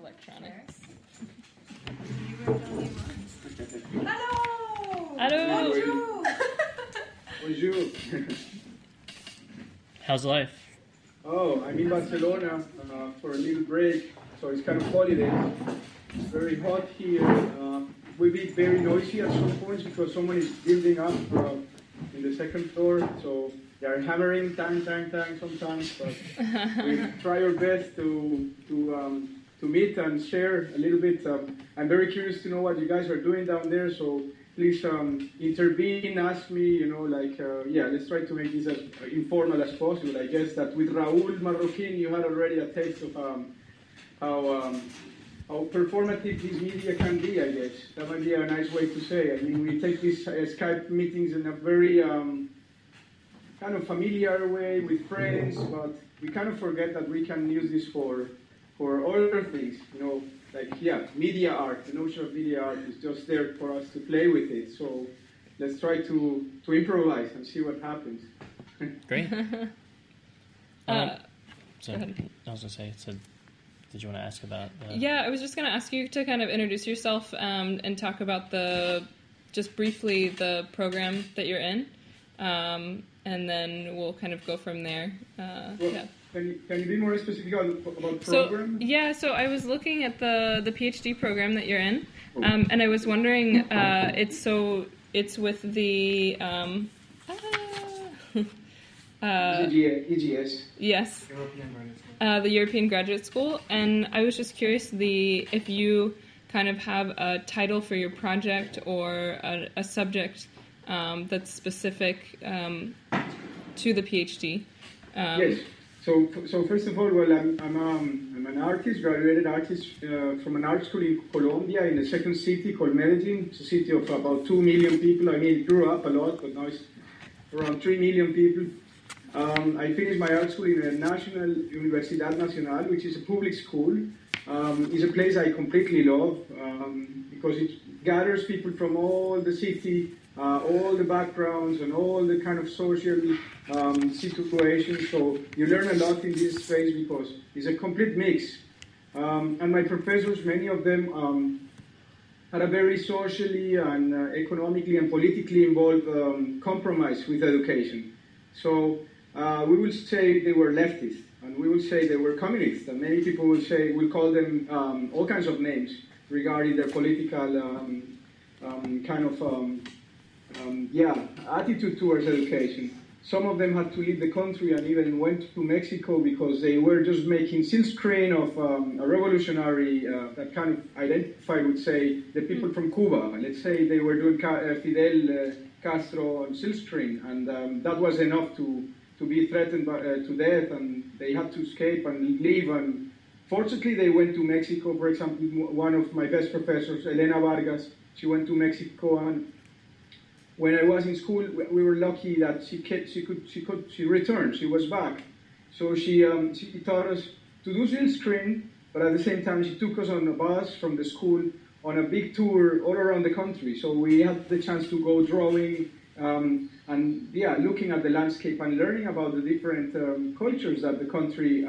electronics. Hello! Hello! Bonjour. How's life? Oh, I'm in Barcelona for a little break, so it's kind of holiday. It's very hot here. Will be very noisy at some points because someone is building up in the second floor, so they are hammering, tang, tang, tang sometimes, but we try our best to meet and share a little bit. I'm very curious to know what you guys are doing down there, so please intervene, ask me, let's try to make this as informal as possible. I guess that with Raúl Marroquín, you had already a taste of how performative this media can be, I guess. That might be a nice way to say. I mean, we take these Skype meetings in a very kind of familiar way with friends, but we kind of forget that we can use this for other things, media art. The notion of media art is just there for us to play with it. So let's try to improvise and see what happens. Great. Go ahead. I was going to say, did you want to ask about Yeah, I was just going to ask you to kind of introduce yourself and talk about just briefly the program that you're in, and then we'll kind of go from there. Yeah. Can you be more specific about program? So I was looking at the PhD program that you're in, and I was wondering, it's with the EGS. Yes. The European Graduate School, and I was just curious if you kind of have a title for your project or a subject that's specific to the PhD. Yes. So first of all, I'm an artist, graduated artist from an art school in Colombia, in the second city called Medellin. It's a city of about 2 million people. I mean, it grew up a lot, but now it's around 3 million people. I finished my art school in the National Universidad Nacional, which is a public school. It's a place I completely love because it gathers people from all the city, all the backgrounds and all the kind of social situations. So you learn a lot in this space because it's a complete mix. And my professors, many of them had a very socially and economically and politically involved compromise with education. So we will say they were leftist, and we will say they were communist, and many people will call them all kinds of names regarding their political attitude towards education. Some of them had to leave the country and even went to Mexico because they were just making silkscreen of a revolutionary that kind of identified, would say, the people from Cuba. Let's say they were doing Fidel Castro on silkscreen, and that was enough to be threatened to death, and they had to escape and leave. And fortunately, they went to Mexico. For example, one of my best professors, Elena Vargas, she went to Mexico, and when I was in school, we were lucky that she returned. She was back, so she taught us to do silkscreen, but at the same time, she took us on a bus from the school on a big tour all around the country. So we had the chance to go drawing looking at the landscape and learning about the different cultures that the country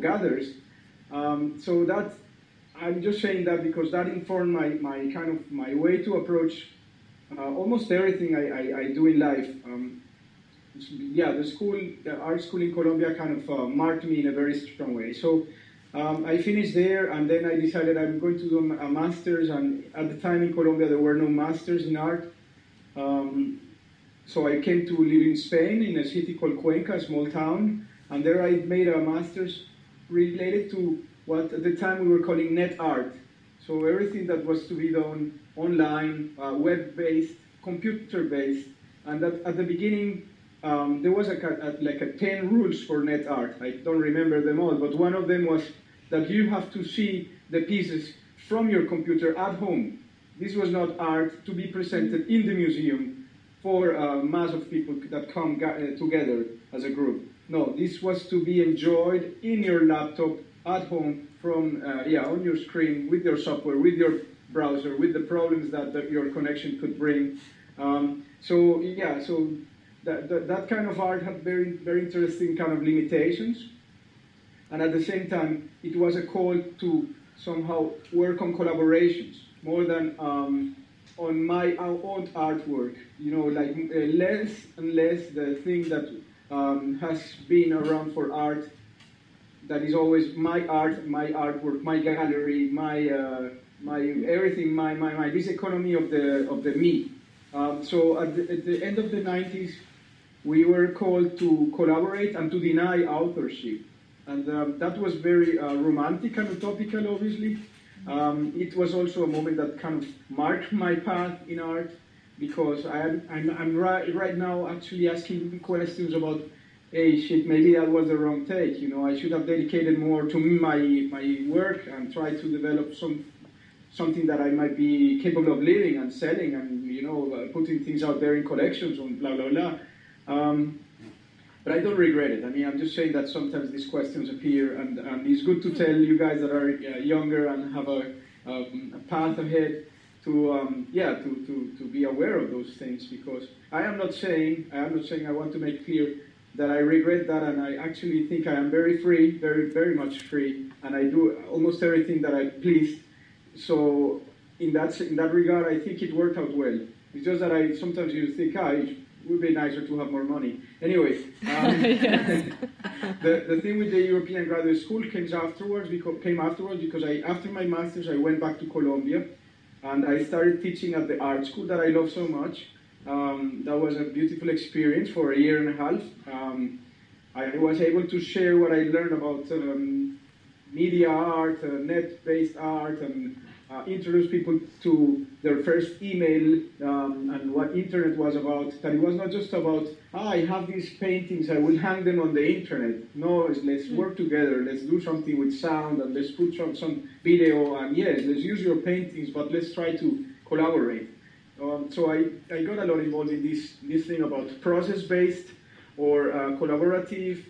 gathers. So that I'm just saying that because that informed my way to approach almost everything I do in life. The art school in Colombia kind of marked me in a very strong way. So I finished there, and then I decided I'm going to do a master's, and at the time in Colombia there were no masters in art. So I came to live in Spain, in a city called Cuenca, a small town, and there I made a master's related to what at the time we were calling net art. So everything that was to be done online, web-based, computer-based, and that at the beginning there was a 10 rules for net art. I don't remember them all, but one of them was that you have to see the pieces from your computer at home. This was not art to be presented in the museum for a mass of people that come together as a group. No, this was to be enjoyed in your laptop at home from on your screen with your software, with your browser, with the problems that your connection could bring. So that kind of art had very, very interesting kind of limitations. And at the same time, it was a call to somehow work on collaborations more than on my own artwork. You know, like less and less the thing that has been around for art, that is always my art, my artwork, my gallery, my everything, my this economy of the me. So at the end of the 90s, we were called to collaborate and to deny authorship. And that was very romantic and utopical, obviously. It was also a moment that kind of marked my path in art, because I'm right now actually asking questions about, hey, shit, maybe that was the wrong take. You know, I should have dedicated more to my work and try to develop something that I might be capable of living and selling and, you know, putting things out there in collections and blah, blah, blah. But I don't regret it. I mean, I'm just saying that sometimes these questions appear, and it's good to tell you guys that are younger and have a path ahead to be aware of those things, because I am not saying I want to make clear that I regret that, and I actually think I am very free, very, very much free, and I do almost everything that I please. So in that regard, I think it worked out well. It's just that sometimes you think, it would be nicer to have more money. Anyway, the thing with the European graduate school came afterwards because after my master's I went back to Colombia, and I started teaching at the art school that I love so much. That was a beautiful experience for a year and a half. I was able to share what I learned about media art, net-based art, and introduce people to their first email and what internet was about. That it was not just about, I have these paintings, I will hang them on the internet. No, let's work together, let's do something with sound, and let's put some video, and yes, let's use your paintings, but let's try to collaborate. So I got a lot involved in this thing about process-based or collaborative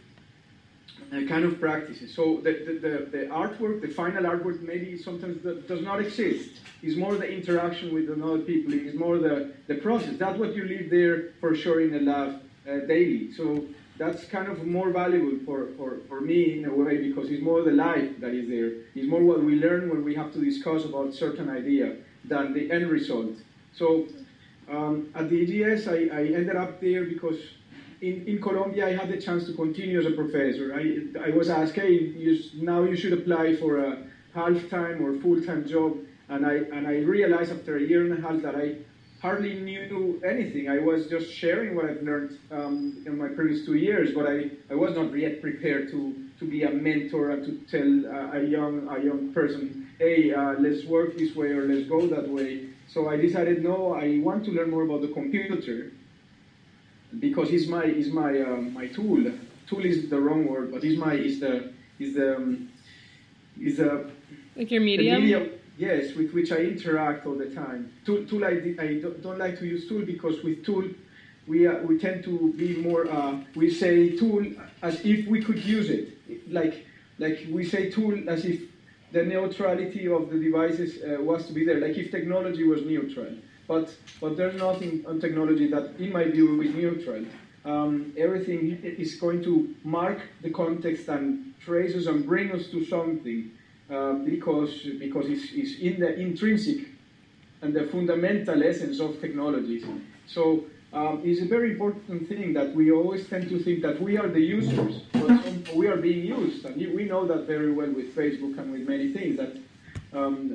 kind of practices. So the artwork, the final artwork, maybe sometimes does not exist. It's more the interaction with other people. It's more the process. That's what you live there for sure in a lab daily. So that's kind of more valuable for me in a way, because it's more the life that is there. It's more what we learn when we have to discuss about certain idea than the end result. So at the EGS, I ended up there because in Colombia I had the chance to continue as a professor. I was asked, hey, now you should apply for a half-time or full-time job, and I realized after a year and a half that I hardly knew anything. I was just sharing what I've learned in my previous 2 years, but I was not yet prepared to be a mentor and to tell a young person, hey, let's work this way or let's go that way. So I decided, no, I want to learn more about the computer, because it's my tool. Tool is the wrong word, but is like your medium. Yes, with which I interact all the time. Tool I don't like to use tool, because with tool we tend to be more. We say tool as if we could use it, like we say tool as if the neutrality of the devices was to be there, like if technology was neutral. But there's nothing on technology that, in my view, is neutral. Everything is going to mark the context and trace us and bring us to something, because it's in the intrinsic and the fundamental essence of technologies. So it's a very important thing that we always tend to think that we are the users, but we are being used. And we know that very well with Facebook and with many things that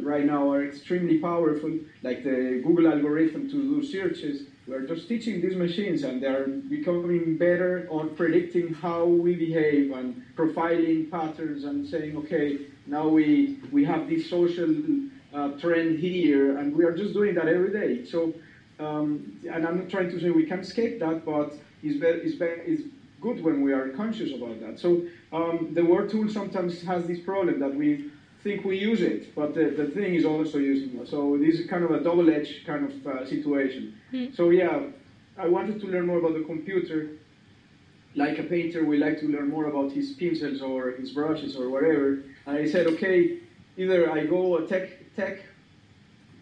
right now are extremely powerful, like the Google algorithm to do searches. We're just teaching these machines, and they're becoming better on predicting how we behave and profiling patterns and saying, okay, now we have this social trend here, and we are just doing that every day. So, and I'm not trying to say we can escape that, but it's good when we are conscious about that. So the word tool sometimes has this problem that we think we use it, but the thing is also using it. So this is kind of a double-edged kind of situation. So yeah, I wanted to learn more about the computer. Like a painter, we like to learn more about his pencils or his brushes or whatever. And I said, okay, either I go a tech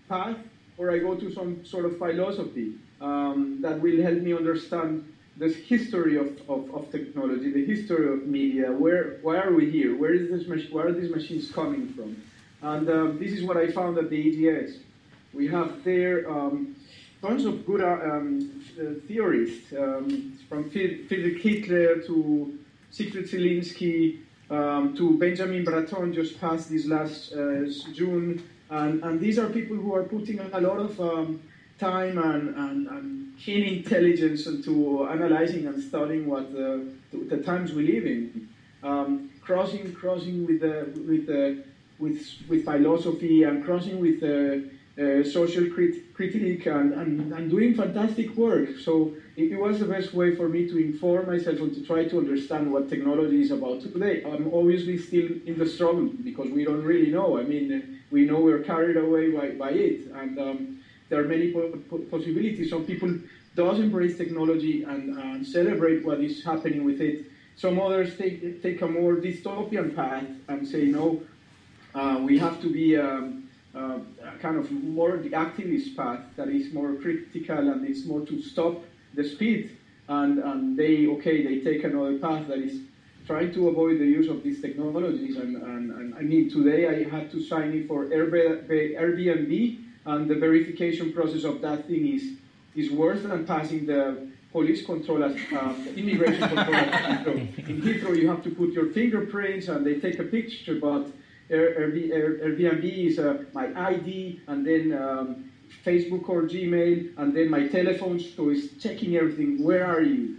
path, or I go to some sort of philosophy that will help me understand this history of technology, the history of media. Why are we here? Where are these machines coming from? And this is what I found at the EGS. We have there tons of good theorists, from Friedrich Hitler to Siegfried Zielinski to Benjamin Breton, just passed this last June. And these are people who are putting a lot of time and keen intelligence into analyzing and studying what the times we live in, crossing with philosophy and crossing with social critique and doing fantastic work. So it was the best way for me to inform myself and to try to understand what technology is about today. I'm obviously still in the struggle because we don't really know. I mean, we know we're carried away by it, and there are many possibilities. Some people does embrace technology and celebrate what is happening with it. Some others take a more dystopian path and say, no, we have to be kind of more the activist path that is more critical and it's more to stop the speed. And they take another path that is trying to avoid the use of these technologies. And I mean, today I had to sign in for Airbnb, and the verification process of that thing is worse than passing the police control as immigration control at Heathrow. In Heathrow, you have to put your fingerprints, and they take a picture, but Airbnb is my ID, and then Facebook or Gmail, and then my telephone, so it's checking everything. Where are you?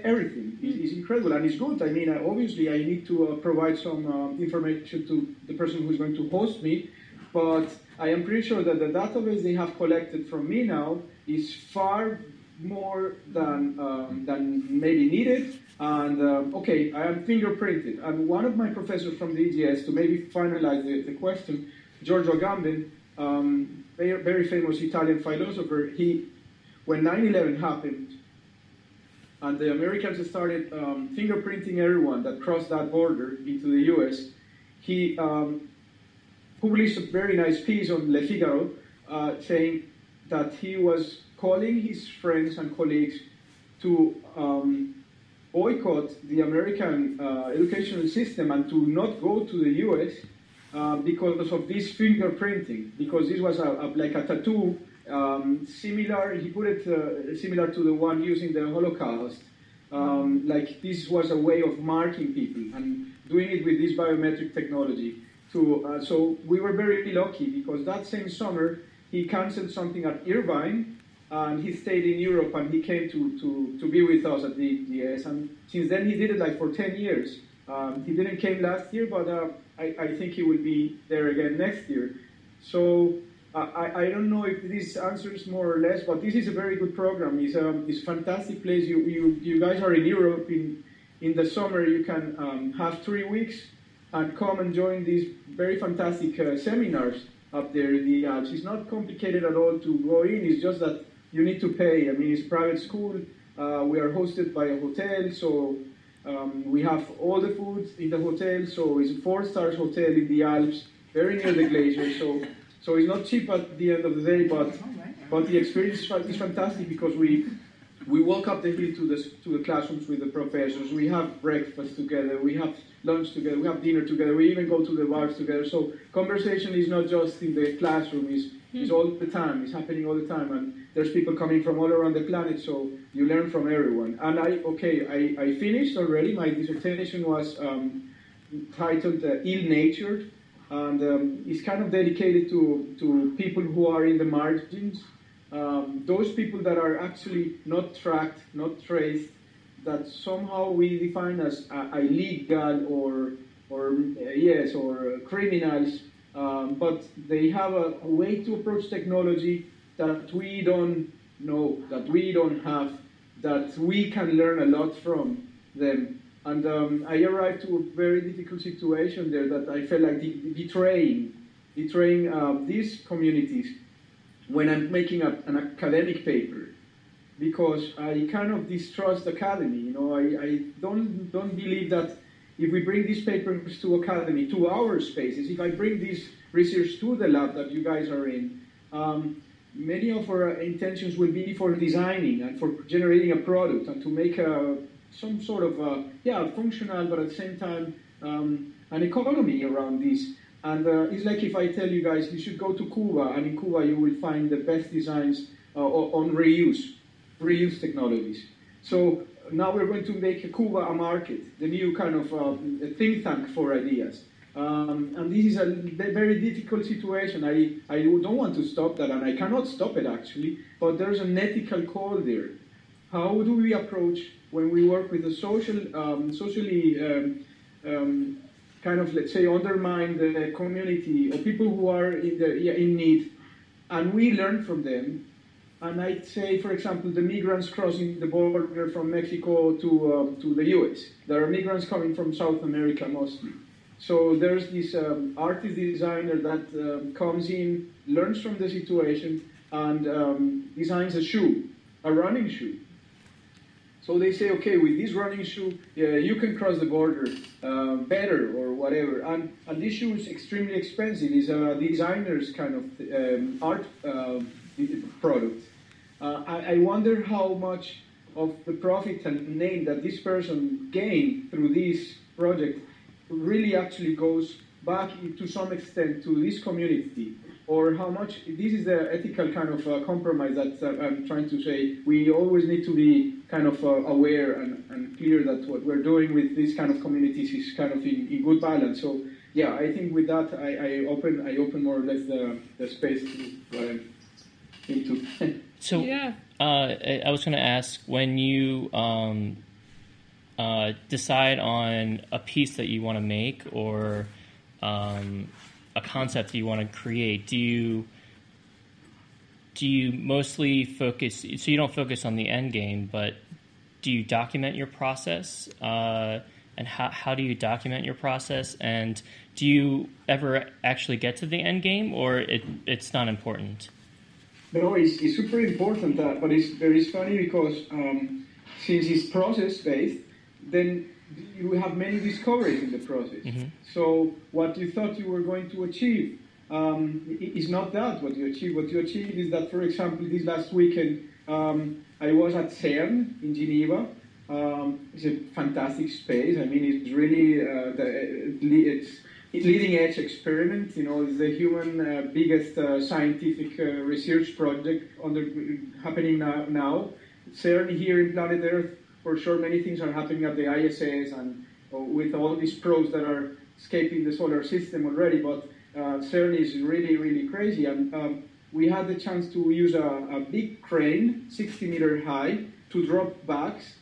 Everything is incredible, and it's good. I mean, obviously, I need to provide some information to the person who's going to host me, but I am pretty sure that the database they have collected from me now is far more than maybe needed. And I am fingerprinted. And one of my professors from the EGS, to maybe finalize the question, Giorgio Agamben, very, very famous Italian philosopher, when 9/11 happened, and the Americans started fingerprinting everyone that crossed that border into the US, he published a very nice piece on Le Figaro saying that he was calling his friends and colleagues to boycott the American educational system and to not go to the US because of this fingerprinting, because this was like a tattoo, similar, he put it similar to the one used in the Holocaust. Like this was a way of marking people and doing it with this biometric technology. So we were very lucky because that same summer he canceled something at Irvine, and he stayed in Europe, and he came to be with us at the EGS. And since then, he did it like for 10 years. He didn't came last year, but I think he will be there again next year. So I don't know if this answers more or less, but this is a very good program. It's a fantastic place. You guys are in Europe. In the summer, you can have 3 weeks and come and join these very fantastic seminars up there in the Alps. It's not complicated at all to go in. It's just that you need to pay. I mean, it's a private school. We are hosted by a hotel, so we have all the food in the hotel. So it's a 4-star hotel in the Alps, very near the glacier. So it's not cheap at the end of the day, but the experience is fantastic because we walk up the hill to the classrooms with the professors. We have breakfast together. We have lunch together. We have dinner together. We even go to the bars together. So conversation is not just in the classroom. It's all the time. It's happening all the time. And there's people coming from all around the planet, so you learn from everyone. And I finished already. My dissertation was titled Ill-Natured, and it's kind of dedicated to people who are in the margins, those people that are actually not tracked, not traced, that somehow we define as illegal or criminals, but they have a way to approach technology that we don't know, that we don't have, that we can learn a lot from them. And I arrived to a very difficult situation there that I felt like betraying these communities when I'm making an academic paper, because I kind of distrust academy. You know, I don't believe that if we bring these papers to academy, to our spaces, if I bring this research to the lab that you guys are in, many of our intentions will be for designing and for generating a product and to make some sort of functional, but at the same time an economy around this. And it's like if I tell you guys you should go to Cuba, and in Cuba you will find the best designs on reuse technologies. So now we're going to make Cuba a market, the new kind of think tank for ideas. And this is a very difficult situation. I don't want to stop that, and I cannot stop it actually, but there's an ethical call there. How do we approach when we work with a socially kind of, let's say, undermined community or people who are in need, and we learn from them? And I'd say, for example, the migrants crossing the border from Mexico to the US. There are migrants coming from South America mostly. So there's this artist designer that comes in, learns from the situation, and designs a shoe, a running shoe. So they say, okay, with this running shoe, you can cross the border better or whatever. And this shoe is extremely expensive. It's a designer's kind of art product. I wonder how much of the profit and name that this person gained through this project really actually goes back to some extent to this community, or how much this is the ethical kind of compromise that I'm trying to say. We always need to be kind of aware and clear that what we're doing with these kind of communities is kind of in good balance. So yeah, I think with that I open more or less the space to what I'm into. So yeah. I was going to ask, when you decide on a piece that you want to make or a concept that you want to create, do you mostly focus, so you don't focus on the end game, but do you document your process? And how do you document your process? And do you ever actually get to the end game, or it's not important? No, it's super important, but it's very funny because since it's process-based, then you have many discoveries in the process. Mm-hmm. So what you thought you were going to achieve is not that what you achieve. What you achieve is that, for example, this last weekend, I was at CERN in Geneva. It's a fantastic space. I mean, it's really it's leading-edge experiment. You know, it's the human biggest scientific research project happening now. CERN here in planet Earth, for sure, many things are happening at the ISS and with all these probes that are escaping the solar system already. But CERN is really, really crazy. And we had the chance to use a big crane, 60 meter high, to drop bags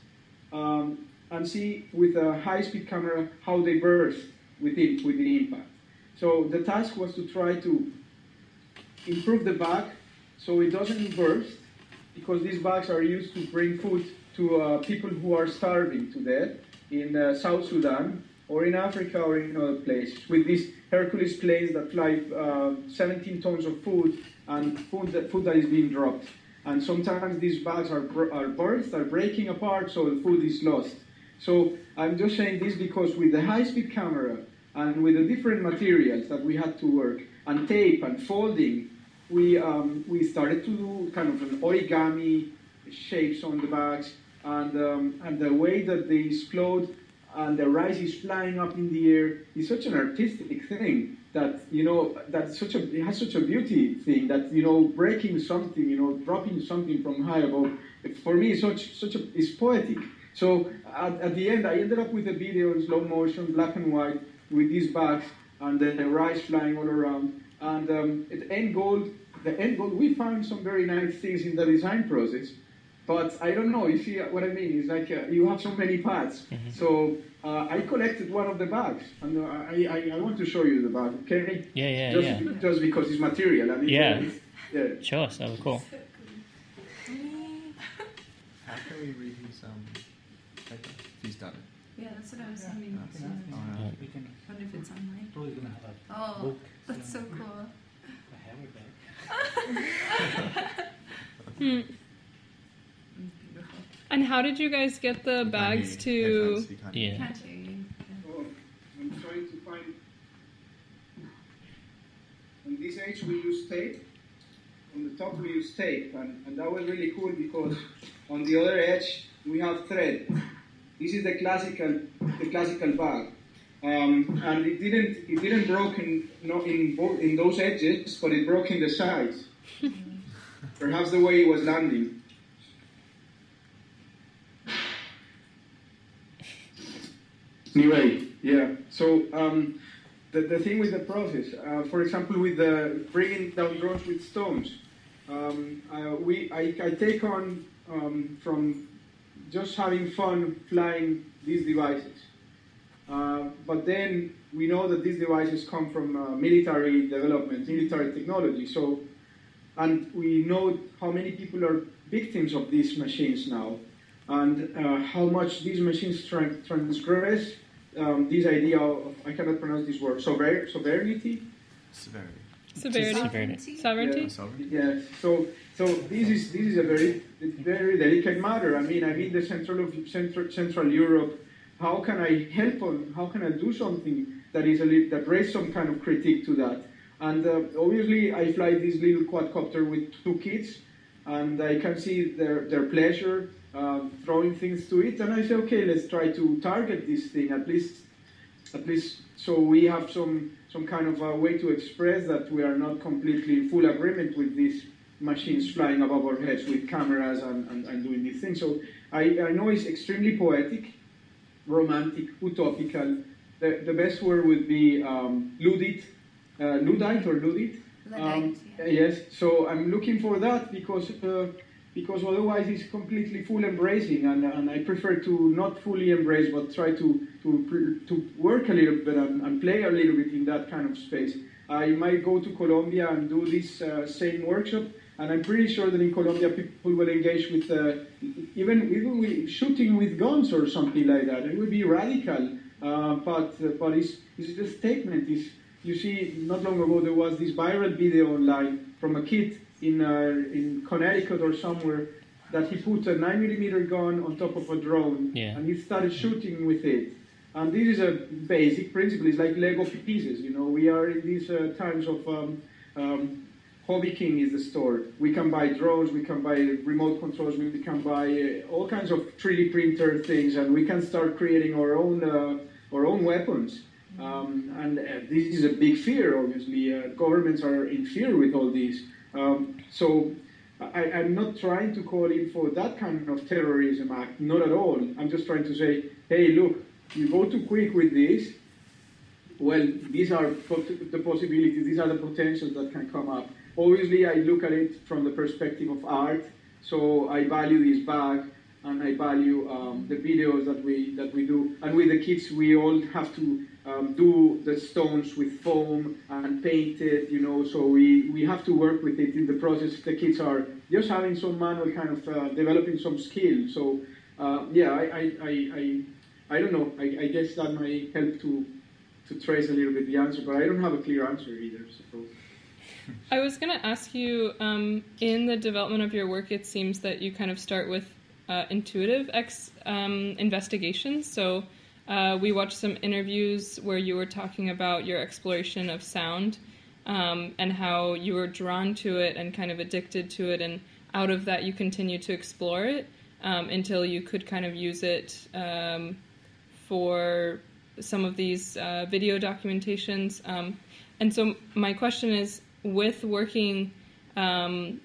and see with a high-speed camera how they burst with the impact. So the task was to try to improve the bag so it doesn't burst, because these bags are used to bring food to people who are starving to death in South Sudan or in Africa or in other places, with these Hercules planes that fly 17 tons of food and food that is being dropped. And sometimes these bags are burst, are breaking apart, so the food is lost. So I'm just saying this because with the high-speed camera and with the different materials that we had to work, and tape and folding, we started to do kind of an origami shapes on the bags, and the way that they explode and the rice is flying up in the air is such an artistic thing that, you know, it has such a beauty thing that, you know, breaking something, you know, dropping something from high above, for me it's poetic. So at the end, I ended up with a video in slow motion, black and white, with these bags and the rice flying all around. And the end goal, we found some very nice things in the design process. But I don't know, you see what I mean? It's like you have so many paths. Mm-hmm. So I collected one of the bags, and I want to show you the bag, okay? Yeah. Just because it's material. I mean, yeah. Show us, that was cool. How can we read his he's done it? Yeah, that's what I was thinking. We can. I wonder if it's online. Probably gonna have a book. That's so cool. I have it back. Beautiful. And how did you guys get the bags to? Yeah. Can't hear you. Oh, I'm trying to find. On this age, we use tape on the the top we use tape, and that was really cool because on the other edge we have thread. This is the classical bag, and it didn't broke in those edges, but it broke in the sides. Perhaps the way it was landing. Anyway, yeah. So the thing with the process, for example, with the bringing down drones with stones, I take on from just having fun flying these devices. But then we know that these devices come from military development, military technology. So, and we know how many people are victims of these machines now, and how much these machines transgress this idea of, I cannot pronounce this word, sovereignty? Sovereignty. Yes. So this is a very delicate matter. I mean, I'm in the Central Europe. How can I help on? How can I do something that raises some kind of critique to that? And obviously, I fly this little quadcopter with 2 kids, and I can see their pleasure throwing things to it. And I say, okay, let's try to target this thing at least, so we have some kind of a way to express that we are not completely in full agreement with these machines flying above our heads with cameras and doing these things. So I know it's extremely poetic, romantic, utopical. The best word would be Luddite or Luddite. Yes, so I'm looking for that because otherwise it's completely full embracing, and I prefer to not fully embrace, but try to work a little bit and play a little bit in that kind of space. I might go to Colombia and do this same workshop, and I'm pretty sure that in Colombia people will engage with even with shooting with guns or something like that. It would be radical, but it's a statement. You see, not long ago there was this viral video online from a kid in Connecticut or somewhere that he put a 9mm gun on top of a drone, and he started shooting with it. And this is a basic principle. It's like Lego pieces. You know, we are in these times of Hobby King is the store. We can buy drones, we can buy remote controls, we can buy all kinds of 3D printer things, and we can start creating our own weapons. And this is a big fear, obviously. Governments are in fear with all this. So I'm not trying to call in for that kind of terrorism act, not at all. I'm just trying to say, hey, look, you go too quick with this, well, these are the possibilities, these are the potentials that can come up. Obviously, I look at it from the perspective of art, so I value this bag, and I value the videos that we do. And with the kids, we all have to do the stones with foam and paint it, you know, so we have to work with it in the process. The kids are just having some manual kind of developing some skill. So, yeah, I don't know. I guess that might help to trace a little bit the answer, but I don't have a clear answer either. So. I was going to ask you, in the development of your work, it seems that you kind of start with intuitive investigations. So we watched some interviews where you were talking about your exploration of sound and how you were drawn to it and kind of addicted to it, and out of that you continue to explore it until you could kind of use it for some of these video documentations. And so my question is, with working and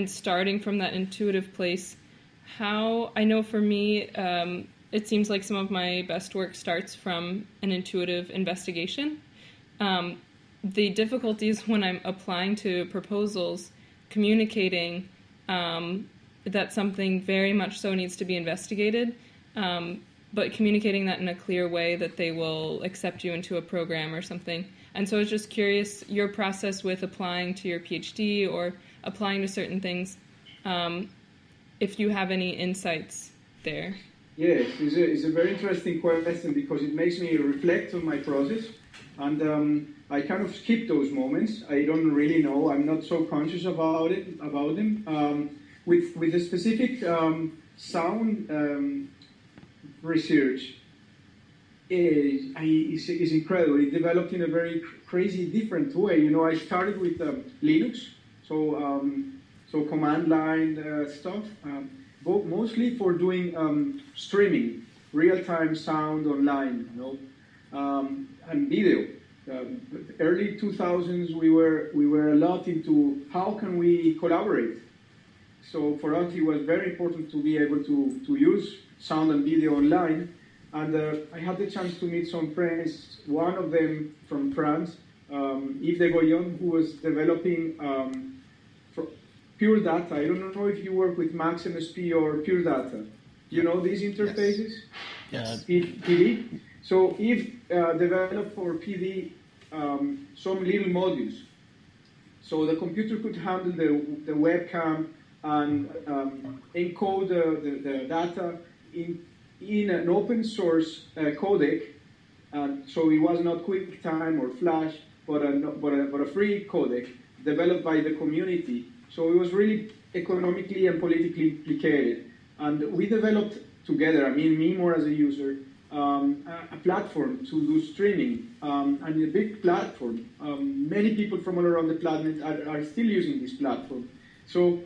starting from that intuitive place, how, I know for me, it seems like some of my best work starts from an intuitive investigation. The difficulties when I'm applying to proposals, communicating that something very much so needs to be investigated, but communicating that in a clear way that they will accept you into a program or something. And so I was just curious, your process with applying to your PhD or applying to certain things, if you have any insights there. Yes, it's a very interesting question because it makes me reflect on my process, and I kind of skip those moments. I don't really know. I'm not so conscious about them. With a specific sound research, is incredible. It developed in a very crazy, different way. You know, I started with Linux, So command line stuff, mostly for doing streaming, real-time sound online, and video. Early 2000s, we were a lot into how can we collaborate. So for us, it was very important to be able to use sound and video online. And I had the chance to meet some friends, one of them from France, Yves de Goyon, who was developing Pure Data. I don't know if you work with Max MSP or Pure Data. You know these interfaces? Yes. PD. So Yves developed for PD some little modules. So the computer could handle the webcam and encode the data in an open source codec. So it was not QuickTime or Flash, but a free codec developed by the community. So it was really economically and politically implicated. And we developed together, I mean me more as a user, a platform to do streaming, and a big platform. Many people from all around the planet are still using this platform. So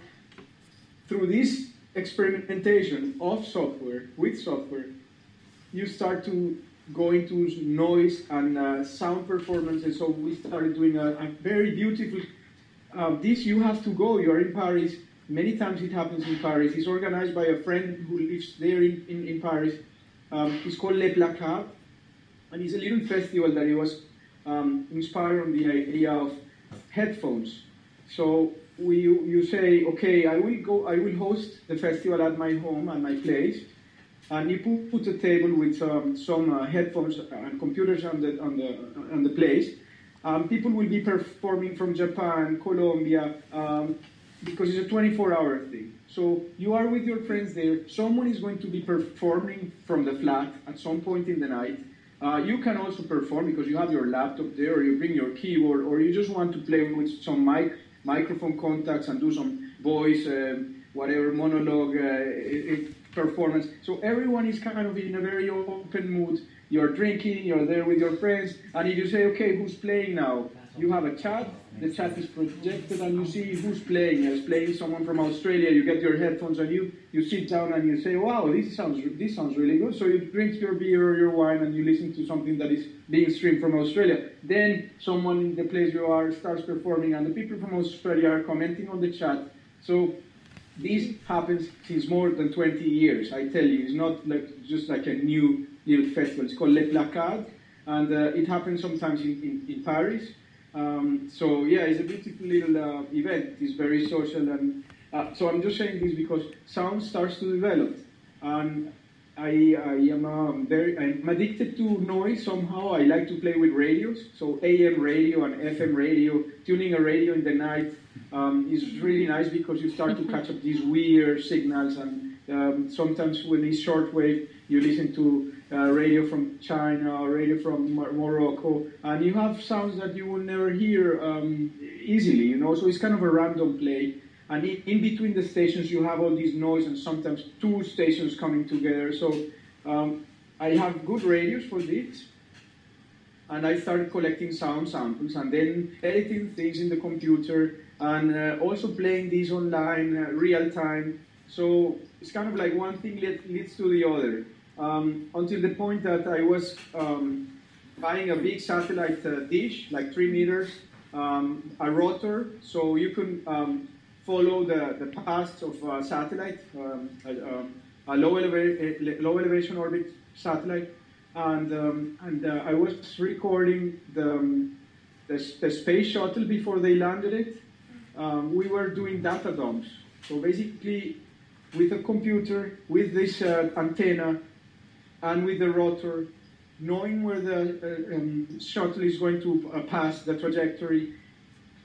through this experimentation of software, with software, you start to go into noise and sound performances. So we started doing a very beautiful, this you have to go, you are in Paris, many times it happens in Paris. It's organized by a friend who lives there in Paris. It's called Les Placards, and it's a little festival that it was inspired on the idea of headphones. So you say, okay, I will host the festival at my home, at my place, and you put a table with some headphones and computers on the place. People will be performing from Japan, Colombia, because it's a 24-hour thing. So you are with your friends there. Someone is going to be performing from the flat at some point in the night. You can also perform because you have your laptop there, or you bring your keyboard, or you just want to play with some microphone contacts and do some voice, whatever, monologue performance. So everyone is kind of in a very open mood. You're drinking, you're there with your friends, and if you say, okay, who's playing now? You have a chat, the chat is projected, and you see who's playing. It's playing someone from Australia. You get your headphones, and you sit down and you say, wow, this sounds really good. So you drink your beer or your wine, and you listen to something that is being streamed from Australia. Then someone in the place you are starts performing, and the people from Australia are commenting on the chat. So this happens since more than 20 years, I tell you. It's not just like a new little festival. It's called Les Placards, and it happens sometimes in Paris. So yeah, it's a beautiful little event. It's very social, and so I'm just saying this because sound starts to develop, and I'm addicted to noise somehow. I like to play with radios, so AM radio and FM radio. Tuning a radio in the night is really nice because you start to catch up these weird signals, and sometimes when it's shortwave, you listen to radio from China, radio from Morocco, and you have sounds that you will never hear easily, So it's kind of a random play. And in between the stations, you have all these noise and sometimes two stations coming together. So I have good radios for this. And I started collecting sound samples and then editing things in the computer and also playing these online real time. So it's kind of like one thing leads to the other. Until the point that I was buying a big satellite dish, like 3 meters, a rotor, so you can follow the paths of satellite, a low elevation orbit satellite, and I was recording the space shuttle before they landed it. We were doing data dumps, so basically with a computer, with this antenna, and with the rotor, knowing where the shuttle is going to pass, the trajectory,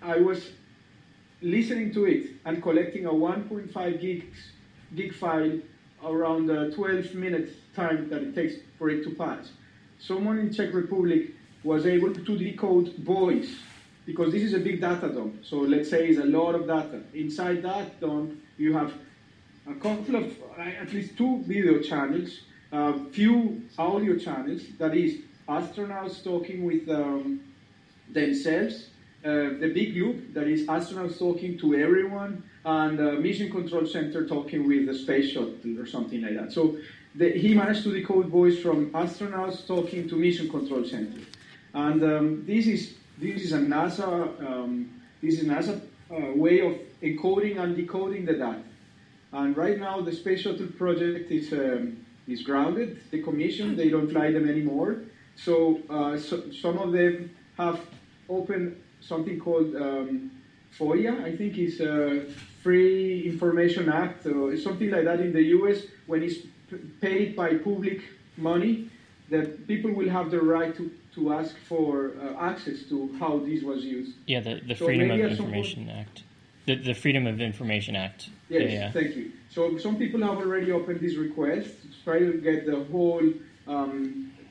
I was listening to it and collecting a 1.5 gig file around the 12-minute time that it takes for it to pass. Someone in Czech Republic was able to decode voice, because this is a big data dump. So let's say it's a lot of data. Inside that dump, you have a couple of, at least 2 video channels, few audio channels, that is astronauts talking with themselves, the big loop, that is astronauts talking to everyone, and mission control center talking with the space shuttle or something like that. So he managed to decode voice from astronauts talking to mission control center. And this is a NASA way of encoding and decoding the data. And right now the space shuttle project is grounded, decommissioned, they don't fly them anymore. So, some of them have opened something called FOIA, I think is Free Information Act, or something like that in the US. When it's paid by public money, that people will have the right to ask for access to how this was used. Yeah, the Freedom of Information Act. The Freedom of Information Act. Yes, yeah. Thank you. So some people have already opened this request to try to get the whole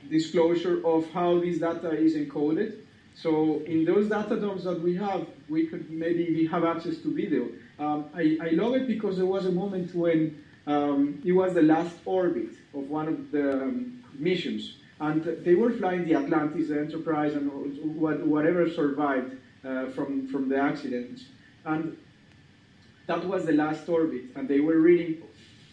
disclosure of how this data is encoded. So in those data dumps that we have, we could maybe have access to video. I love it because there was a moment when it was the last orbit of one of the missions. And they were flying the Atlantis, the Enterprise, and whatever survived from the accidents. And that was the last orbit. And they were reading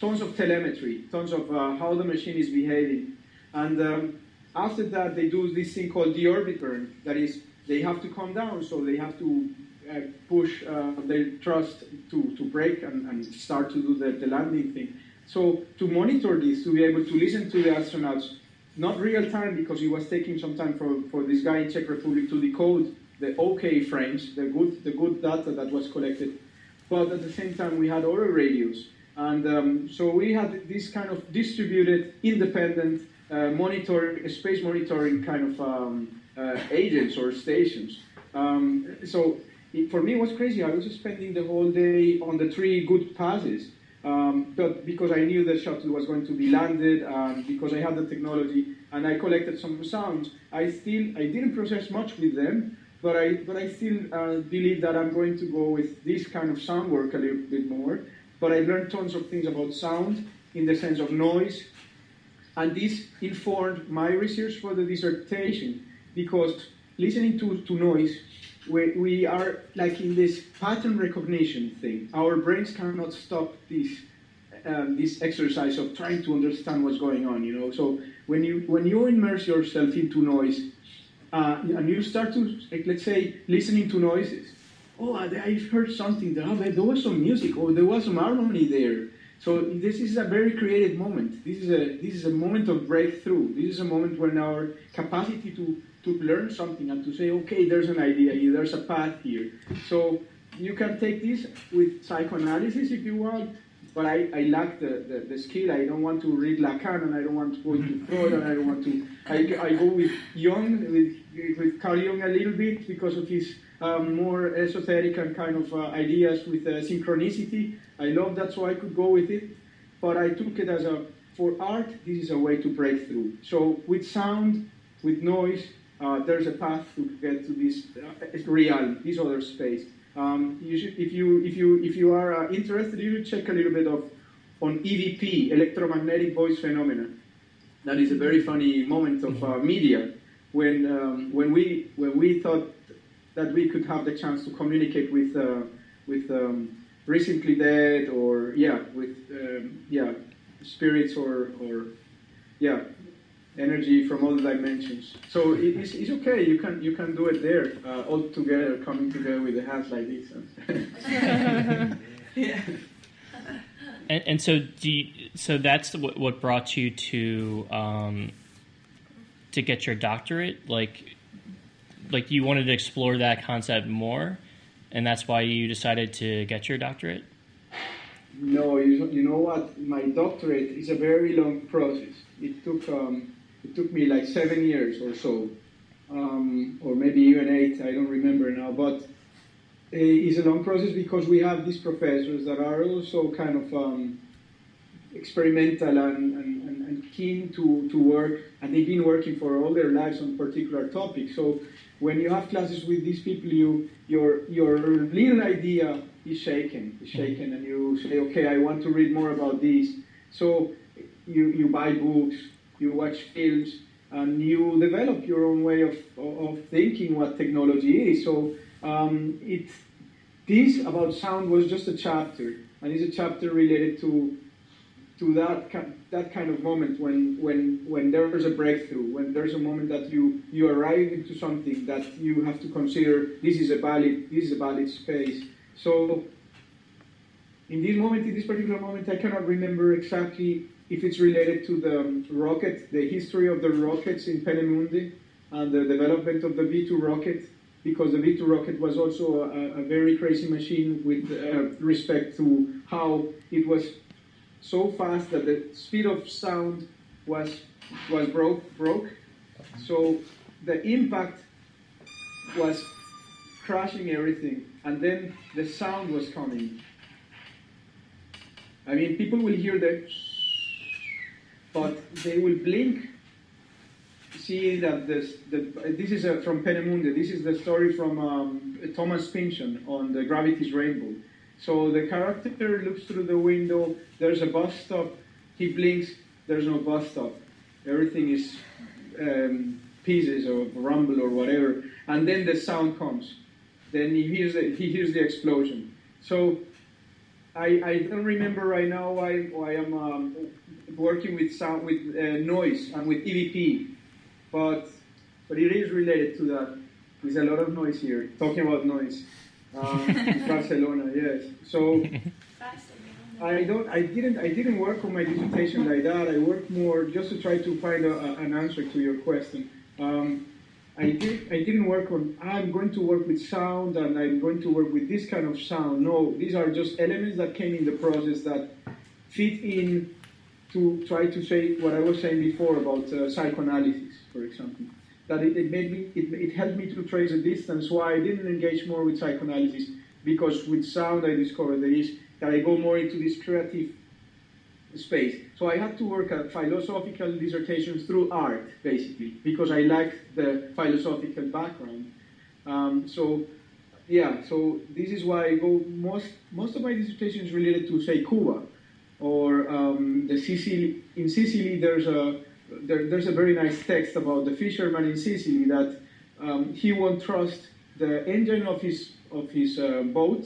tons of telemetry, tons of how the machine is behaving. And after that, they do this thing called deorbit burn. That is, they have to come down, so they have to push their thrust to brake and start to do the landing thing. So to monitor this, to be able to listen to the astronauts, not real time because it was taking some time for this guy in Czech Republic to decode the OK frames, the good data that was collected. But at the same time, we had other radios. And so we had this kind of distributed, independent, space monitoring kind of agents or stations. So for me, it was crazy. I was spending the whole day on the 3 good passes. But because I knew the shuttle was going to be landed, because I had the technology, and I collected some sounds, I didn't process much with them, but I still believe that I'm going to go with this kind of sound work a little bit more. But I learned tons of things about sound in the sense of noise, and this informed my research for the dissertation, because listening to noise, we are like in this pattern recognition thing. Our brains cannot stop this exercise of trying to understand what's going on. So when you immerse yourself into noise, and you start to, let's say, listening to noises. Oh, I heard something. There was some music, or there was some harmony there. So this is a very creative moment. This is a moment of breakthrough. This is a moment when our capacity to learn something and to say, okay, there's an idea here, there's a path here. So you can take this with psychoanalysis if you want, but I lack the skill. I don't want to read Lacan, and I don't want to go into Freud, and I don't want to. I go with Jung, with Carl Jung a little bit because of his more esoteric and kind of ideas with synchronicity. I love that, so I could go with it. But I took it as for art, this is a way to break through. So with sound, with noise, there's a path to get to this realm, this other space. You should, if you are interested, you should check a little bit on EVP, electromagnetic voice phenomena. That is a very funny moment of media when we thought that we could have the chance to communicate with recently dead, or with spirits or energy from all dimensions. So it's okay. You can do it there all together, coming together with the hands like this. Yeah. And so that's what brought you to get your doctorate, like you wanted to explore that concept more, and that's why you decided to get your doctorate? No, you know what? My doctorate is a very long process. It took me like 7 years or so, or maybe even 8. I don't remember now. But it's a long process because we have these professors that are also kind of experimental and keen to work, and they've been working for all their lives on particular topics. So when you have classes with these people, your little idea is shaken, and you say, okay, I want to read more about this. So you buy books, you watch films, and you develop your own way of thinking what technology is. So This about sound was just a chapter, and it's a chapter related to that kind of moment when there's a breakthrough, when there's a moment that you arrive into something that you have to consider this is a valid space. So in this particular moment, I cannot remember exactly if it's related to the rocket, the history of the rockets in Peenemünde, and the development of the V2 rocket, because the V2 rocket was also a very crazy machine with respect to how it was so fast that the speed of sound was broke. So the impact was crashing everything, and then the sound was coming. I mean, people will hear the, but they will blink, seeing that this is from Peenemünde. This is the story from Thomas Pynchon on the Gravity's Rainbow. So the character looks through the window, there's a bus stop, he blinks, there's no bus stop. Everything is pieces of rumble or whatever, and then the sound comes. Then he hears the explosion. So I don't remember right now why I'm working with sound, with noise and with EVP, but it is related to that. There's a lot of noise here, talking about noise. In Barcelona, yes. So I didn't work on my dissertation like that. I worked more just to try to find an answer to your question. I didn't work on I'm going to work with sound and I'm going to work with this kind of sound. No, these are just elements that came in the process that fit in to try to say what I was saying before about psychoanalysis, for example. That it helped me to trace a distance why I didn't engage more with psychoanalysis, because with sound I discovered that I go more into this creative space. So I had to work at philosophical dissertations through art, basically, because I liked the philosophical background. So this is why I go, most of my dissertation is related to, say, Cuba, or in Sicily there's a very nice text about the fisherman in Sicily that he won't trust the engine of his boat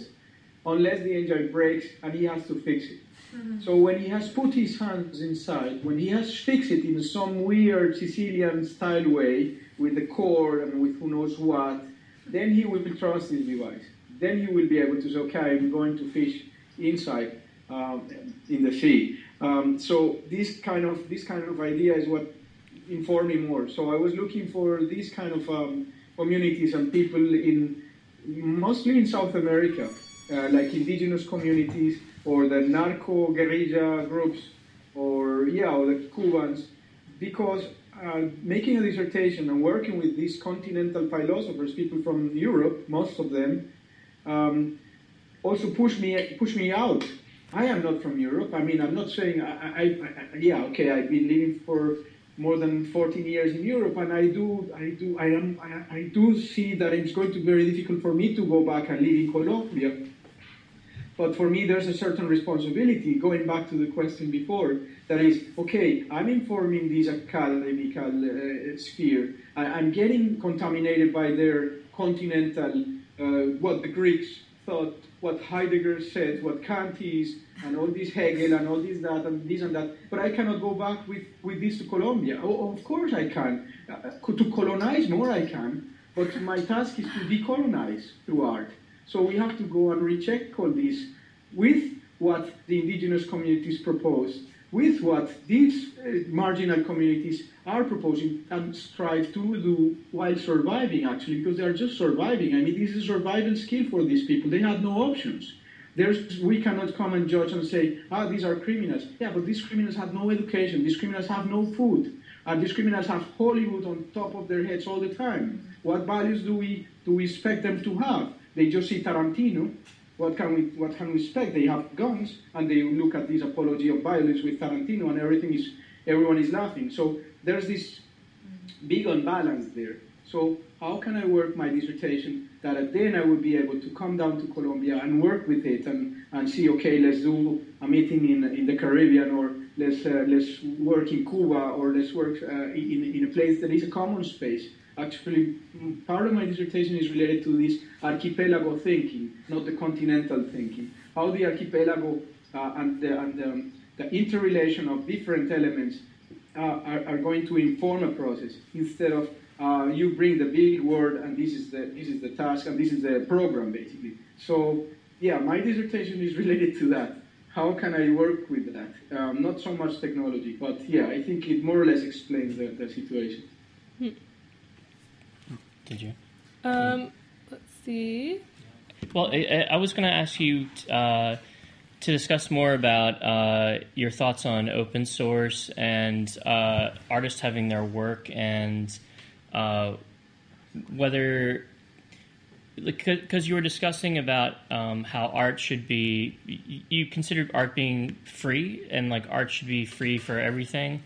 unless the engine breaks and he has to fix it. Mm-hmm. So when he has put his hands inside, when he has fixed it in some weird Sicilian style way with the cord and with who knows what, then he will trust his device. Then he will be able to say, okay, I'm going to fish inside in the sea. So this kind of idea is what informed me more. So I was looking for these kind of communities and people mostly in South America, like indigenous communities or the narco guerrilla groups, or the Cubans, because making a dissertation and working with these continental philosophers, people from Europe, most of them, also push me out. I am not from Europe. I mean, I'm not saying I've been living for more than 14 years in Europe, and I do see that it's going to be very difficult for me to go back and live in Colombia. But for me, there's a certain responsibility, going back to the question before, that is, okay, I'm informing this academical sphere. I'm getting contaminated by their continental, what the Greeks thought, what Heidegger said, what Kant is, and all this Hegel, and all this, that, and this and that. But I cannot go back with this to Colombia. Oh, of course I can. To colonize more I can, but my task is to decolonize through art. So we have to go and recheck all this with what the indigenous communities propose, with what these marginal communities are proposing and strive to do while surviving, actually, because they are just surviving. I mean, this is a survival skill for these people. They have no options. We cannot come and judge and say, these are criminals. Yeah, but these criminals have no education. These criminals have no food. These criminals have Hollywood on top of their heads all the time. What values do we expect them to have? They just see Tarantino. What can we expect? They have guns, and they look at this apology of violence with Tarantino, and everyone is laughing. So there's this big unbalance there. So how can I work my dissertation that then I will be able to come down to Colombia and work with it and see, okay, let's do a meeting in the Caribbean, or let's work in Cuba, or let's work in a place that is a common space. Actually, part of my dissertation is related to this archipelago thinking, not the continental thinking. How the archipelago and the interrelation of different elements are going to inform a process instead of you bring the big word and this is the task and this is the program basically. So yeah, my dissertation is related to that. How can I work with that? Not so much technology, but yeah, I think it more or less explains the situation. Did you? Let's see. Well, I was going to ask you to discuss more about your thoughts on open source and artists having their work and whether, because you were discussing about how art should be, you considered art being free and like art should be free for everything.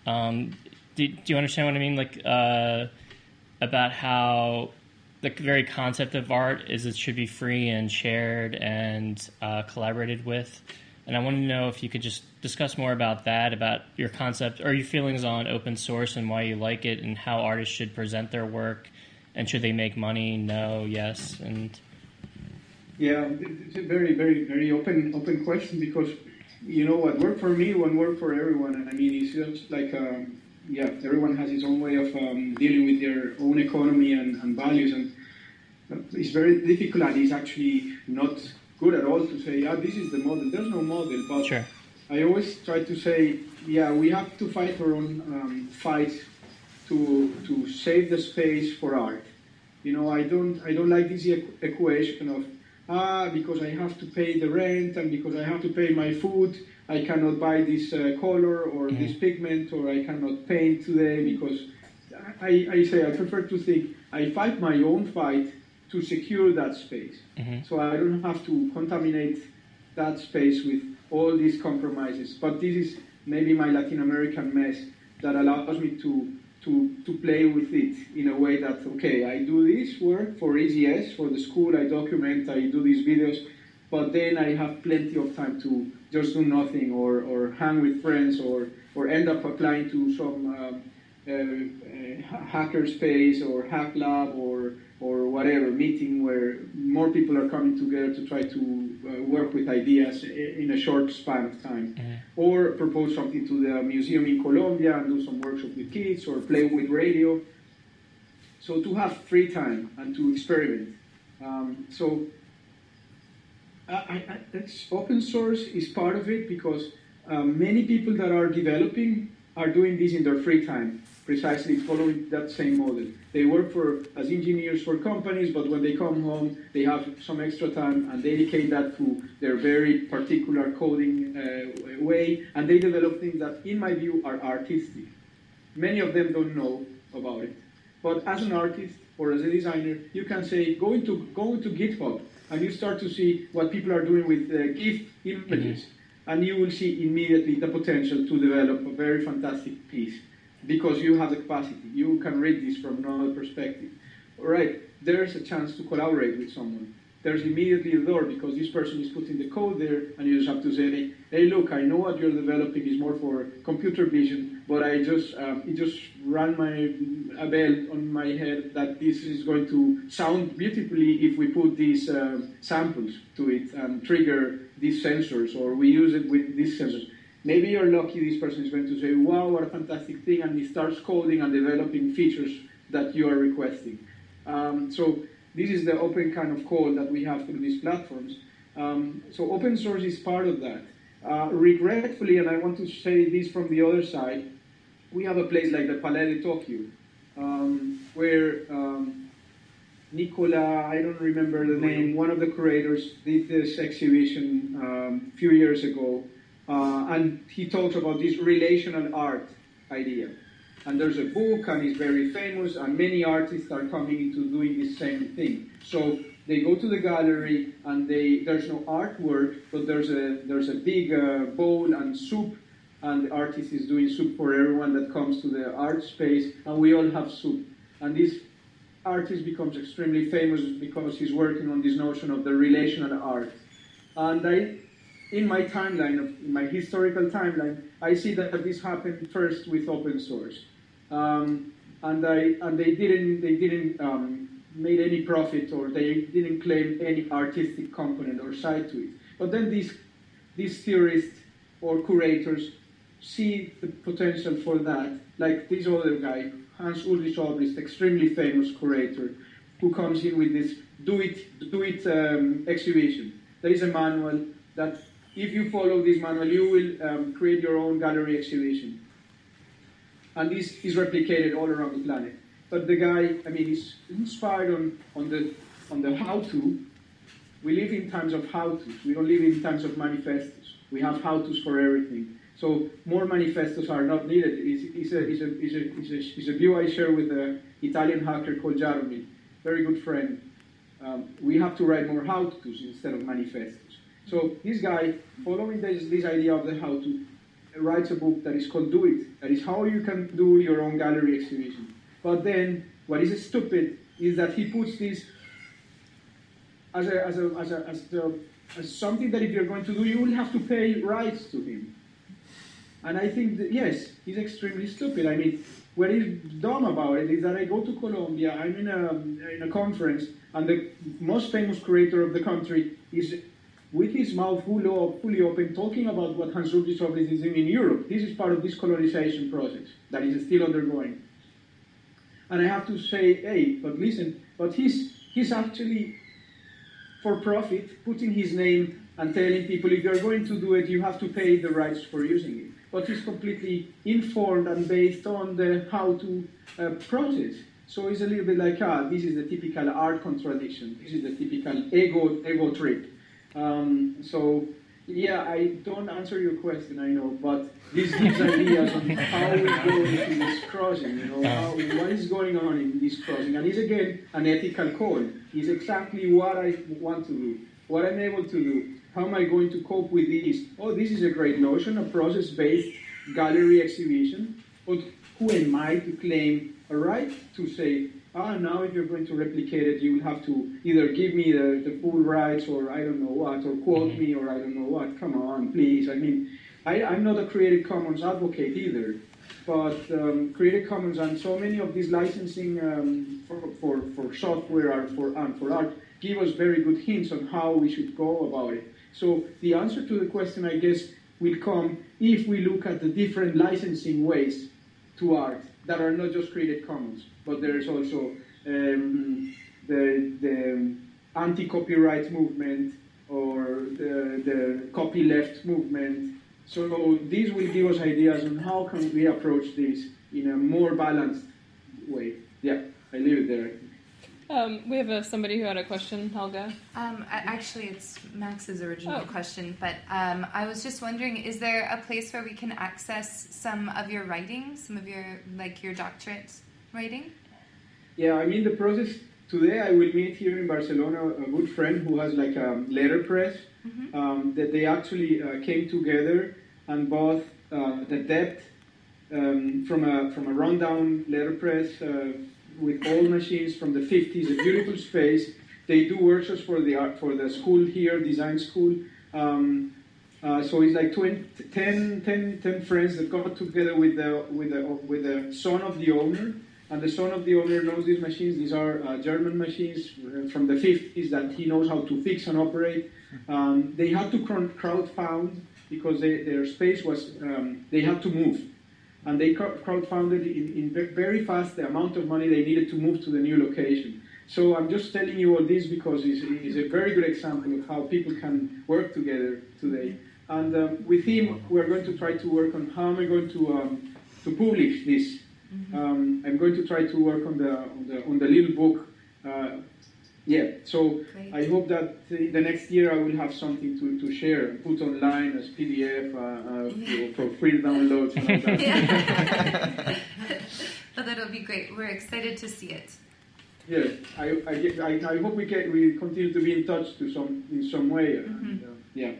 Do you understand what I mean? Like about how the very concept of art is it should be free and shared and collaborated with. And I want to know if you could just discuss more about that, about your concept or your feelings on open source and why you like it and how artists should present their work and should they make money? No, yes, and yeah, it's a very, very, very open question because you know what work for me won't work for everyone, and I mean it's just like yeah, everyone has his own way of dealing with their own economy and values, and it's very difficult and it's actually not good at all to say, yeah, this is the model. There's no model, but sure. I always try to say, yeah, we have to fight our own fight to save the space for art. You know, I don't like this equation of because I have to pay the rent and because I have to pay my food, I cannot buy this color or this pigment, or I cannot paint today because I say I prefer to think I fight my own fight to secure that space. So I don't have to contaminate that space with all these compromises. But this is maybe my Latin American mess that allows me to play with it in a way that, okay, I do this work for EGS, for the school, I document, I do these videos, but then I have plenty of time to just do nothing or hang with friends or end up applying to some hacker space or hack lab or whatever meeting where more people are coming together to try to work with ideas in a short span of time, or propose something to the museum in Colombia and do some workshop with kids or play with radio. So to have free time and to experiment. Open source is part of it because many people that are developing are doing this in their free time, precisely following that same model. They work as engineers for companies, but when they come home, they have some extra time and dedicate that to their very particular coding way, and they develop things that, in my view, are artistic. Many of them don't know about it. But as an artist or as a designer, you can say, go into GitHub, and you start to see what people are doing with GIF images, and you will see immediately the potential to develop a very fantastic piece. Because you have the capacity. You can read this from another perspective. All right, there's a chance to collaborate with someone. There's immediately a door because this person is putting the code there and you just have to say, hey, look, I know what you're developing is more for computer vision, but it just ran a bell on my head that this is going to sound beautifully if we put these samples to it and trigger these sensors, or we use it with these sensors. Maybe you're lucky this person is going to say, wow, what a fantastic thing, and he starts coding and developing features that you are requesting. So this is the open kind of call that we have through these platforms. So open source is part of that. Regretfully, and I want to say this from the other side, we have a place like the Palais de Tokyo, where Nicola, I don't remember the name, one of the curators did this exhibition a few years ago. And he talks about this relational art idea. And there's a book, and it's very famous, and many artists are coming into doing the same thing. So they go to the gallery, and there's no artwork, but there's a big bowl and soup, and the artist is doing soup for everyone that comes to the art space, and we all have soup. And this artist becomes extremely famous because he's working on this notion of the relational art. And in my timeline, in my historical timeline, I see that this happened first with open source. And and they didn't made any profit, or they didn't claim any artistic component or side to it. But then these theorists or curators see the potential for that, like this other guy, Hans Ulrich Obrist, extremely famous curator, who comes in with this do it exhibition. There is a manual that if you follow this manual, you will create your own gallery exhibition. And this is replicated all around the planet. But the guy, I mean, is inspired on the how-to. We live in times of how-tos. We don't live in times of manifestos. We have how-tos for everything. So more manifestos are not needed. It's a view I share with an Italian hacker called Jaromil, very good friend. We have to write more how-tos instead of manifestos. So this guy, following this idea of the how-to, writes a book that is called Do It. That is how you can do your own gallery exhibition. But then, what is stupid is that he puts this as something that if you're going to do, you will have to pay rights to him. And I think that, yes, he's extremely stupid. I mean, what is dumb about it is that I go to Colombia, I'm in a conference, and the most famous curator of the country is with his mouth fully open, talking about what Hans Ulrich Obrist is doing in Europe. This is part of this colonization process that is still undergoing. And I have to say, hey, but listen, but he's actually, for profit, putting his name and telling people, if you're going to do it, you have to pay the rights for using it. But he's completely informed and based on the how-to process. So it's a little bit like, this is the typical art contradiction. This is the typical ego trip. So, yeah, I don't answer your question, I know, but this gives ideas on how we go into this crossing, what is going on in this crossing. And it's, again, an ethical call. It's exactly what I want to do, what I'm able to do. How am I going to cope with this? Oh, this is a great notion, a process-based gallery exhibition. But who am I to claim a right to say, now if you're going to replicate it, you will have to either give me the full rights, or I don't know what, or quote me, or I don't know what. Come on, please. I mean, I'm not a Creative Commons advocate either, but Creative Commons and so many of these licensing for software and for art give us very good hints on how we should go about it. So the answer to the question, I guess, will come if we look at the different licensing ways to art that are not just Creative Commons, but there's also the anti-copyright movement, or the copyleft movement. So these will give us ideas on how can we approach this in a more balanced way. Yeah, I leave it there. We have somebody who had a question, Helga. Actually, it's Max's original question, but I was just wondering, is there a place where we can access some of your writing, some of your doctorate writing? Yeah, I'm in the process. Today I will meet here in Barcelona a good friend who has like a letterpress, that they actually came together and bought the depth from a rundown letterpress with old machines from the 50s, a beautiful space. They do workshops for the school here, design school. So it's like 10 friends that got together with the son of the owner. And the son of the owner knows these machines. These are German machines from the 50s that he knows how to fix and operate. They had to crowdfund because their space was, they had to move. And they crowdfunded in very fast the amount of money they needed to move to the new location. So I'm just telling you all this because it's a very good example of how people can work together today. And with him, we're going to try to work on how am I going to publish this. I'm going to try to work on the little book. So great. I hope that in the next year I will have something to share and put online as PDF for free downloads and all that. Yeah. Well, that'll be great. We're excited to see it. Yeah, I hope we continue to be in touch in some way. Yeah.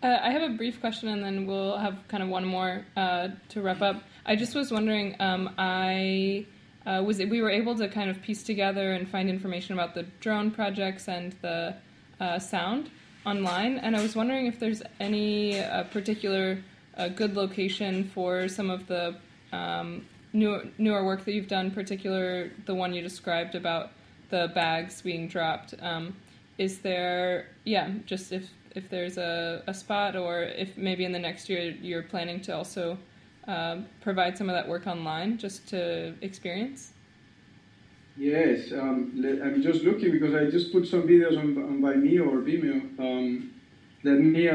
I have a brief question, and then we'll have kind of one more to wrap up. I just was wondering, we were able to kind of piece together and find information about the drone projects and the sound online, and I was wondering if there's any particular good location for some of the newer work that you've done, particular the one you described about the bags being dropped. Is there, just if there's a spot, or if maybe in the next year you're planning to also provide some of that work online just to experience? Yes, I'm just looking because I just put some videos on Vimeo or Vimeo. Let me.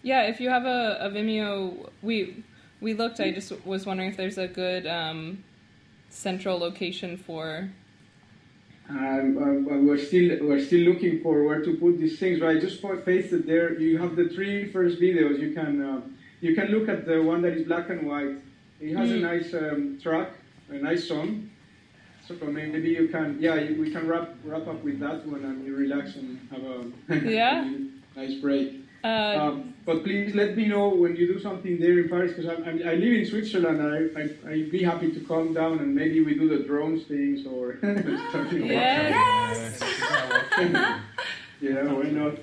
Yeah, if you have a Vimeo, we looked. I just was wondering if there's a good central location for. We're still looking for where to put these things. Right, I just pasted there. You have the 3 first videos. You can look at the one that is black and white. It has a nice track, a nice song. So maybe you can, we can wrap up with that one and you relax and have a nice break. But please let me know when you do something there in Paris, because I live in Switzerland and I'd be happy to come down and maybe we do the drones things or something. Yes! Yeah, why not?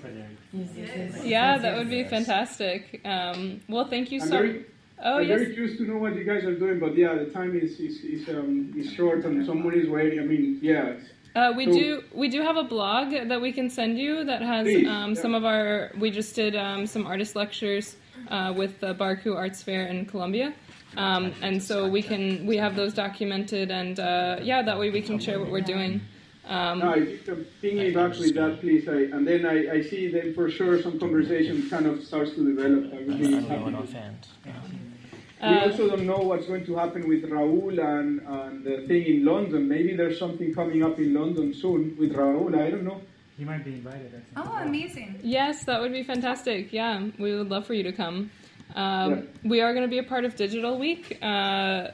Yeah, that would be fantastic. Well, thank you so much. I'm very curious to know what you guys are doing, but the time is short and someone is waiting. I mean, we do have a blog that we can send you that has some of our. We just did some artist lectures with the Barku Arts Fair in Colombia, and so we have those documented, and that way we can share what we're doing. Ping me back with that, please. And then I see then for sure some conversation kind of starts to develop. I would be happy. We also don't know what's going to happen with Raúl and the thing in London. Maybe there's something coming up in London soon with Raúl. I don't know. He might be invited. Oh, amazing. Yes, that would be fantastic. Yeah, we would love for you to come. We are going to be a part of Digital Week in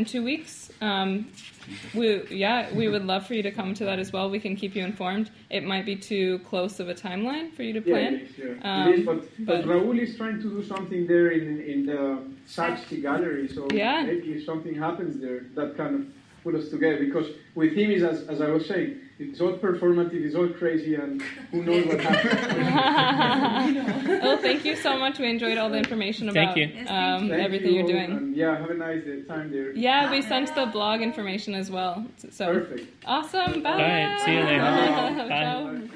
2 weeks. We would love for you to come to that as well. We can keep you informed. It might be too close of a timeline for you to plan. It is, but Raúl is trying to do something there in the Saxty Gallery, so maybe if something happens there, that kind of put us together, because with him is, as I was saying, it's all performative, it's all crazy, and who knows what happens. Well, thank you so much. We enjoyed all the information about everything you're doing. And have a nice time there. Yeah, we sent the blog information as well. So perfect. Awesome. Bye. All right, see you later. Bye. Bye.